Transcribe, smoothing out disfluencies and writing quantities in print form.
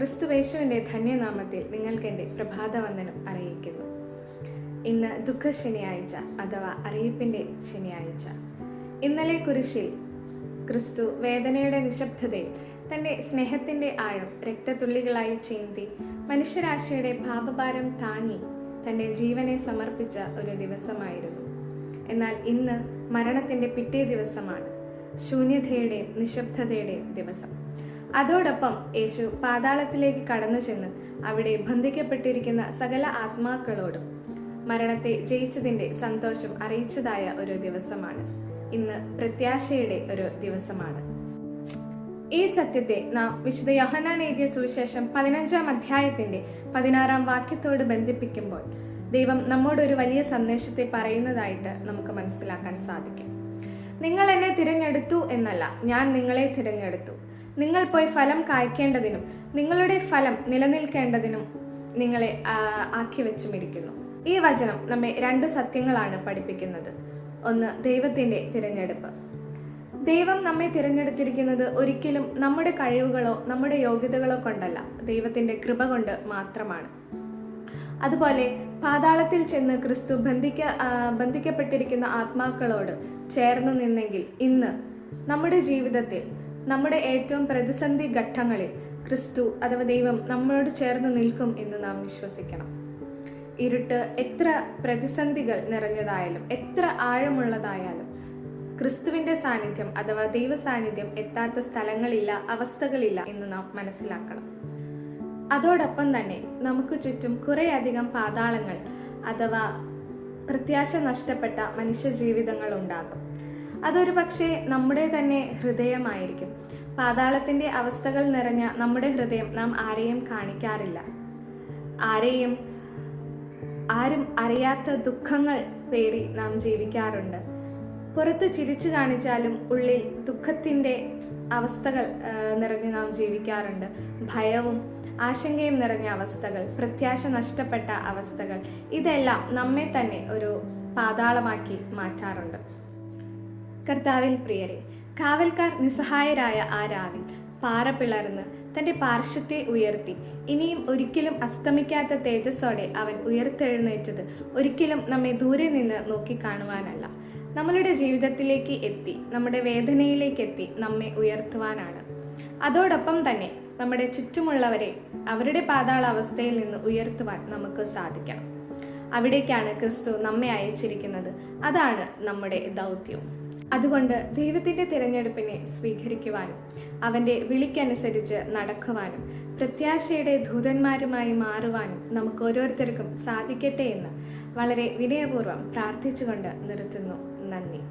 ക്രിസ്തുവേശുവിൻ്റെ ധന്യനാമത്തിൽ നിങ്ങൾക്കെൻ്റെ പ്രഭാതവന്ദനം അറിയിക്കുന്നു. ഇന്ന് ദുഃഖ ശനിയാഴ്ച അഥവാ അറിയിപ്പിൻ്റെ ശനിയാഴ്ച. ഇന്നലെ കുരിശിൽ ക്രിസ്തു വേദനയുടെ നിശബ്ദതയിൽ തൻ്റെ സ്നേഹത്തിൻ്റെ ആഴം രക്തത്തുള്ളികളായി ചീന്തി മനുഷ്യരാശിയുടെ പാപഭാരം താങ്ങി തൻ്റെ ജീവനെ സമർപ്പിച്ച ഒരു ദിവസമായിരുന്നു. എന്നാൽ ഇന്ന് മരണത്തിൻ്റെ പിറ്റേ ദിവസമാണ്, ശൂന്യതയുടെയും നിശബ്ദതയുടെയും ദിവസം. അതോടൊപ്പം യേശു പാതാളത്തിലേക്ക് കടന്നു ചെന്ന് അവിടെ ബന്ധിക്കപ്പെട്ടിരിക്കുന്ന സകല ആത്മാക്കളോടും മരണത്തെ ജയിച്ചതിൻ്റെ സന്തോഷം അറിയിച്ചതായ ഒരു ദിവസമാണ്. ഇന്ന് പ്രത്യാശയുടെ ഒരു ദിവസമാണ്. ഈ സത്യത്തെ നാം വിശുദ്ധ യോഹന്നാൻ എഴുതിയ സുവിശേഷം 15-ാം അധ്യായത്തിന്റെ 16-ാം വാക്യത്തോട് ബന്ധിപ്പിക്കുമ്പോൾ ദൈവം നമ്മോടൊരു വലിയ സന്ദേശത്തെ പറയുന്നതായിട്ട് നമുക്ക് മനസ്സിലാക്കാൻ സാധിക്കും. നിങ്ങൾ എന്നെ തിരഞ്ഞെടുത്തു എന്നല്ല, ഞാൻ നിങ്ങളെ തിരഞ്ഞെടുത്തു. നിങ്ങൾ പോയി ഫലം കായ്ക്കേണ്ടതിനും നിങ്ങളുടെ ഫലം നിലനിൽക്കേണ്ടതിനും നിങ്ങളെ ആക്കി വെച്ചുമിരിക്കുന്നു. ഈ വചനം നമ്മെ രണ്ട് സത്യങ്ങളാണ് പഠിപ്പിക്കുന്നത്. ഒന്ന്, ദൈവത്തിൻ്റെ തിരഞ്ഞെടുപ്പ്. ദൈവം നമ്മെ തിരഞ്ഞെടുത്തിരിക്കുന്നത് ഒരിക്കലും നമ്മുടെ കഴിവുകളോ നമ്മുടെ യോഗ്യതകളോ കൊണ്ടല്ല, ദൈവത്തിൻ്റെ കൃപ കൊണ്ട് മാത്രമാണ്. അതുപോലെ പാതാളത്തിൽ ചെന്ന് ക്രിസ്തു ബന്ധിക്കപ്പെട്ടിരിക്കുന്ന ആത്മാക്കളോട് ചേർന്ന് നിന്നെങ്കിൽ ഇന്ന് നമ്മുടെ ജീവിതത്തിൽ നമ്മുടെ ഏറ്റവും പ്രതിസന്ധി ഘട്ടങ്ങളിൽ ക്രിസ്തു അഥവാ ദൈവം നമ്മളോട് ചേർന്ന് നിൽക്കും എന്ന് നാം വിശ്വസിക്കണം. ഇരുട്ട് എത്ര പ്രതിസന്ധികൾ നിറഞ്ഞതായാലും എത്ര ആഴമുള്ളതായാലും ക്രിസ്തുവിൻ്റെ സാന്നിധ്യം അഥവാ ദൈവ സാന്നിധ്യം എത്താത്ത സ്ഥലങ്ങളില്ല, അവസ്ഥകളില്ല എന്ന് നാം മനസ്സിലാക്കണം. അതോടൊപ്പം തന്നെ നമുക്ക് ചുറ്റും കുറേയധികം പാതാളങ്ങൾ അഥവാ പ്രത്യാശ നഷ്ടപ്പെട്ട മനുഷ്യ ജീവിതങ്ങൾ ഉണ്ടാകും. അതൊരു പക്ഷേ നമ്മുടെ തന്നെ ഹൃദയമായിരിക്കും. പാതാളത്തിൻ്റെ അവസ്ഥകൾ നിറഞ്ഞ നമ്മുടെ ഹൃദയം നാം ആരെയും കാണിക്കാറില്ല. ആരും അറിയാത്ത ദുഃഖങ്ങൾ പേറി നാം ജീവിക്കാറുണ്ട്. പുറത്ത് ചിരിച്ചു കാണിച്ചാലും ഉള്ളിൽ ദുഃഖത്തിൻ്റെ അവസ്ഥകൾ നിറഞ്ഞ് നാം ജീവിക്കാറുണ്ട്. ഭയവും ആശങ്കയും നിറഞ്ഞ അവസ്ഥകൾ, പ്രത്യാശ നഷ്ടപ്പെട്ട അവസ്ഥകൾ, ഇതെല്ലാം നമ്മെ തന്നെ ഒരു പാതാളമാക്കി മാറ്റാറുണ്ട്. കർത്താവിൽ പ്രിയരെ, കാവൽക്കാർ നിസ്സഹായരായ ആ രാവിൽ പാറ പിളർന്ന് തൻ്റെ പാർശ്വത്തെ ഉയർത്തി ഇനിയും ഒരിക്കലും അസ്തമിക്കാത്ത തേജസ്സോടെ അവൻ ഉയർത്തെഴുന്നേറ്റത് ഒരിക്കലും നമ്മെ ദൂരെ നിന്ന് നോക്കിക്കാണുവാനല്ല, നമ്മളുടെ ജീവിതത്തിലേക്ക് എത്തി നമ്മുടെ വേദനയിലേക്ക് എത്തി നമ്മെ ഉയർത്തുവാനാണ്. അതോടൊപ്പം തന്നെ നമ്മുടെ ചുറ്റുമുള്ളവരെ അവരുടെ പാതാള അവസ്ഥയിൽ നിന്ന് ഉയർത്തുവാൻ നമുക്ക് സാധിക്കണം. അവിടേക്കാണ് ക്രിസ്തു നമ്മെ അയച്ചിരിക്കുന്നത്. അതാണ് നമ്മുടെ ദൗത്യം. അതുകൊണ്ട് ദൈവത്തിൻ്റെ തിരഞ്ഞെടുപ്പിനെ സ്വീകരിക്കുവാനും അവൻ്റെ വിളിക്കനുസരിച്ച് നടക്കുവാനും പ്രത്യാശയുടെ ദൂതന്മാരുമായി മാറുവാനും നമുക്ക് ഓരോരുത്തർക്കും സാധിക്കട്ടെ എന്ന് വളരെ വിനയപൂർവ്വം പ്രാർത്ഥിച്ചുകൊണ്ട് നിർത്തുന്നു. നന്ദി.